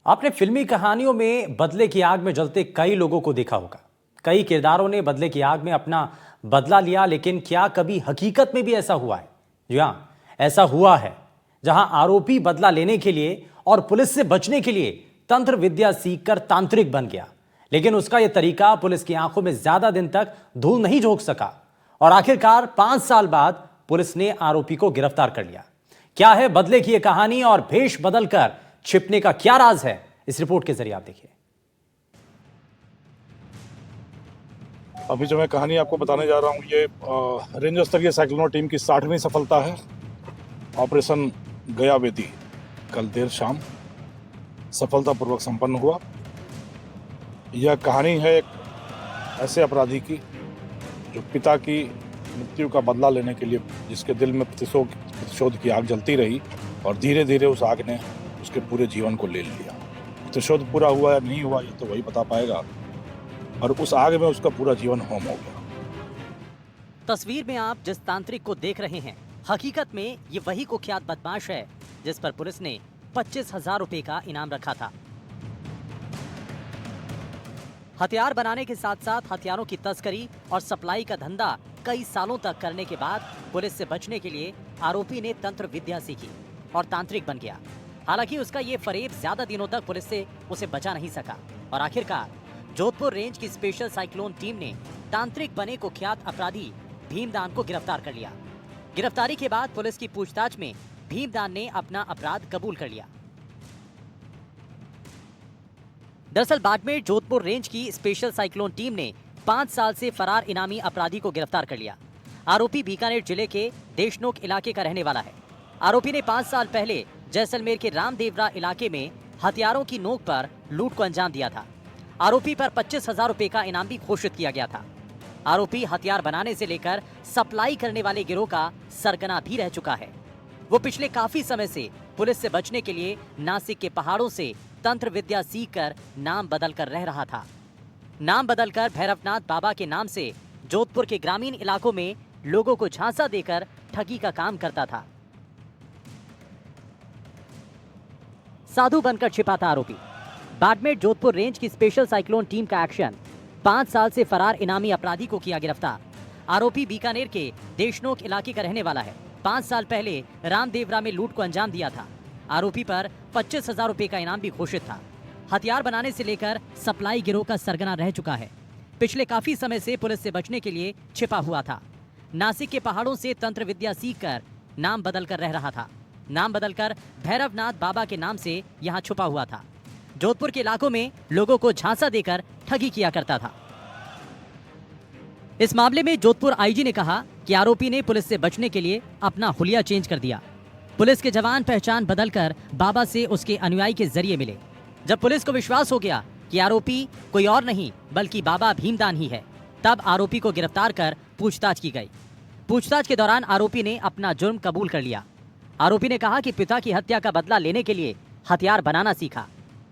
आपने फिल्मी कहानियों में बदले की आग में जलते कई लोगों को देखा होगा। कई किरदारों ने बदले की आग में अपना बदला लिया, लेकिन क्या कभी हकीकत में भी ऐसा हुआ है? जी हां, ऐसा हुआ है, जहां आरोपी बदला लेने के लिए और पुलिस से बचने के लिए तंत्र विद्या सीखकर तांत्रिक बन गया। लेकिन उसका यह तरीका पुलिस की आंखों में ज्यादा दिन तक धूल नहीं झोंक सका और आखिरकार 5 साल बाद पुलिस ने आरोपी को गिरफ्तार कर लिया। क्या है बदले की यह कहानी और भेष बदलकर छिपने का क्या राज है? इस रिपोर्ट के जरिए आप देखिए। अभी जो मैं कहानी आपको बताने जा रहा हूँ, ये रेंज स्तरीय साइक्लोन टीम की 60वीं सफलता है। ऑपरेशन गया बेटी कल देर शाम सफलतापूर्वक संपन्न हुआ। यह कहानी है एक ऐसे अपराधी की जो पिता की मृत्यु का बदला लेने के लिए, जिसके दिल में प्रतिशोध की आग जलती रही और धीरे धीरे उस आग ने उसके पूरे जीवन को ले लिया। प्रतिशोध पूरा हुआ या नहीं हुआ, ये तो वही बता पाएगा। और उस आग में उसका पूरा जीवन होम हो गया। तस्वीर में आप जिस तांत्रिक को देख रहे हैं, हकीकत में ये वही कुख्यात बदमाश है जिस पर पुलिस ने 25,000 रुपए का इनाम रखा था। हथियार बनाने के साथ साथ हथियारों की तस्करी और सप्लाई का धंधा कई सालों तक करने के बाद पुलिस से बचने के लिए आरोपी ने तंत्र विद्या सीखी और तांत्रिक बन गया। हालांकि उसका ये फरेब ज्यादा दिनों तक पुलिस से उसे बचा नहीं सका और आखिरकार जोधपुर रेंज की स्पेशल साइक्लोन टीम ने तांत्रिक बने कुख्यात अपराधी भीमदान को गिरफ्तार कर लिया। गिरफ्तारी के बाद पुलिस की पूछताछ में भीमदान ने अपना अपराध कबूल कर लिया। दरअसल बाड़मेर जोधपुर रेंज की स्पेशल साइक्लोन टीम ने 5 साल से फरार इनामी अपराधी को गिरफ्तार कर लिया। आरोपी बीकानेर जिले के देशनोक इलाके का रहने वाला है। आरोपी ने 5 साल पहले जैसलमेर के रामदेवरा इलाके में हथियारों की नोक पर लूट को अंजाम दिया था। आरोपी पर 25,000 रुपए का इनाम भी घोषित किया गया था। आरोपी हथियार बनाने से लेकर सप्लाई करने वाले गिरोह का सरगना भी रह चुका है। वो पिछले काफी समय से पुलिस से बचने के लिए नासिक के पहाड़ों से तंत्र विद्या सीखकर नाम बदल कर रह रहा था। नाम बदलकर भैरवनाथ बाबा के नाम से जोधपुर के ग्रामीण इलाकों में लोगों को झांसा देकर ठगी का काम करता था। साधु बनकर छिपा था आरोपी। बाड़मेर जोधपुर रेंज की स्पेशल साइक्लोन टीम का एक्शन। 5 साल से फरार इनामी अपराधी को किया गिरफ्तार। आरोपी बीकानेर के देशनोक इलाके का रहने वाला है। 5 साल पहले रामदेवरा में लूट को अंजाम दिया था। आरोपी पर 25,000 रुपए का इनाम भी घोषित था। हथियार बनाने से लेकर सप्लाई गिरोह का सरगना रह चुका है। पिछले काफी समय से पुलिस से बचने के लिए छिपा हुआ था। नासिक के पहाड़ों से तंत्र विद्या सीखकर नाम बदलकर रह रहा था। नाम बदलकर भैरवनाथ बाबा के नाम से यहाँ छुपा हुआ था। जोधपुर के इलाकों में लोगों को झांसा देकर ठगी किया करता था। इस मामले में जोधपुर आईजी ने कहा कि आरोपी ने पुलिस से बचने के लिए अपना हुलिया चेंज कर दिया। पुलिस के जवान पहचान बदलकर बाबा से उसके अनुयायी के जरिए मिले। जब पुलिस को विश्वास हो गया कि आरोपी कोई और नहीं बल्कि बाबा भीमदान ही है, तब आरोपी को गिरफ्तार कर पूछताछ की गई। पूछताछ के दौरान आरोपी ने अपना जुर्म कबूल कर लिया। आरोपी ने कहा कि पिता की हत्या का बदला लेने के लिए हथियार बनाना सीखा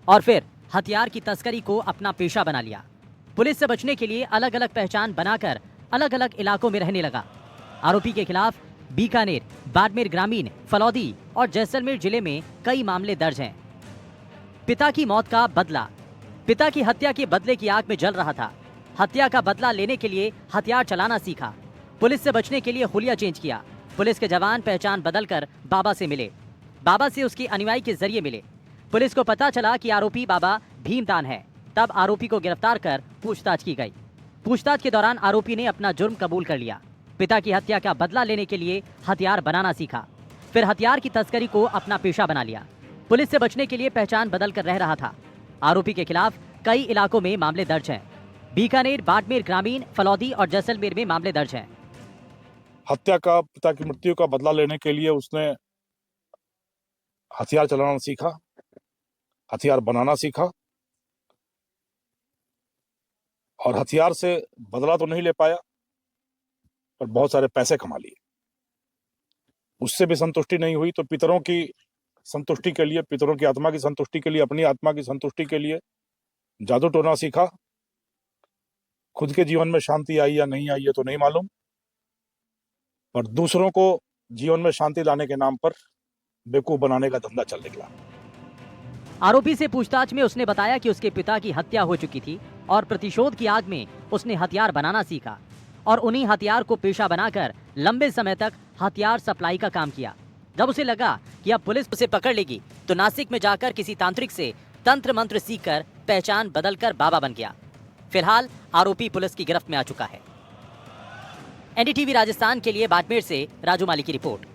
और फिर हथियार की तस्करी को अपना पेशा बना लिया। पुलिस से बचने के लिए अलग अलग पहचान बनाकर अलग अलग इलाकों में रहने लगा। आरोपी के खिलाफ बीकानेर, बाड़मेर ग्रामीण, फलौदी और जैसलमेर जिले में कई मामले दर्ज हैं। पिता की मौत का बदला। पिता की हत्या के बदले की आग में जल रहा था। हत्या का बदला लेने के लिए हथियार चलाना सीखा। पुलिस से बचने के लिए हुलिया चेंज किया। पुलिस के जवान पहचान बदलकर बाबा से मिले। बाबा से उसके अनुयायी के जरिए मिले। पुलिस को पता चला कि आरोपी बाबा भीमदान है। तब आरोपी को गिरफ्तार कर पूछताछ की गई। पूछताछ के दौरान आरोपी ने अपना जुर्म कबूल कर लिया। पिता की हत्या का बदला लेने के लिए हथियार बनाना सीखा, फिर हथियार की तस्करी को अपना पेशा बना लिया। पुलिस से बचने के लिए पहचान बदल कर रह रहा था। आरोपी के खिलाफ कई इलाकों में मामले दर्ज हैं। बीकानेर, बाड़मेर ग्रामीण, फलौदी और जैसलमेर में मामले दर्ज हैं। हत्या का, पिता की मृत्यु का बदला लेने के लिए उसने हथियार चलाना सीखा, हथियार बनाना सीखा और हथियार से बदला तो नहीं ले पाया पर बहुत सारे पैसे कमा लिए। उससे भी संतुष्टि नहीं हुई तो पितरों की संतुष्टि के लिए, पितरों की आत्मा की संतुष्टि के लिए, अपनी आत्मा की संतुष्टि के लिए जादू टोना सीखा। खुद के जीवन में शांति आई या नहीं आई ये तो नहीं मालूम, पर दूसरों को जीवन में शांति लाने के नाम पर बेवकूफ बनाने का धंधा चल निकला। आरोपी से पूछताछ में उसने बताया कि उसके पिता की हत्या हो चुकी थी और प्रतिशोध की आग में उसने हथियार बनाना सीखा और उन्हीं हथियार को पेशा बनाकर लंबे समय तक हथियार सप्लाई का काम किया। जब उसे लगा कि अब पुलिस उसे पकड़ लेगी तो नासिक में जाकर किसी तांत्रिक से तंत्र मंत्र सीखकर पहचान बदलकर बाबा बन गया। फिलहाल आरोपी पुलिस की गिरफ्त में आ चुका है। एनडीटीवी राजस्थान के लिए बाड़मेर से राजू माली की रिपोर्ट।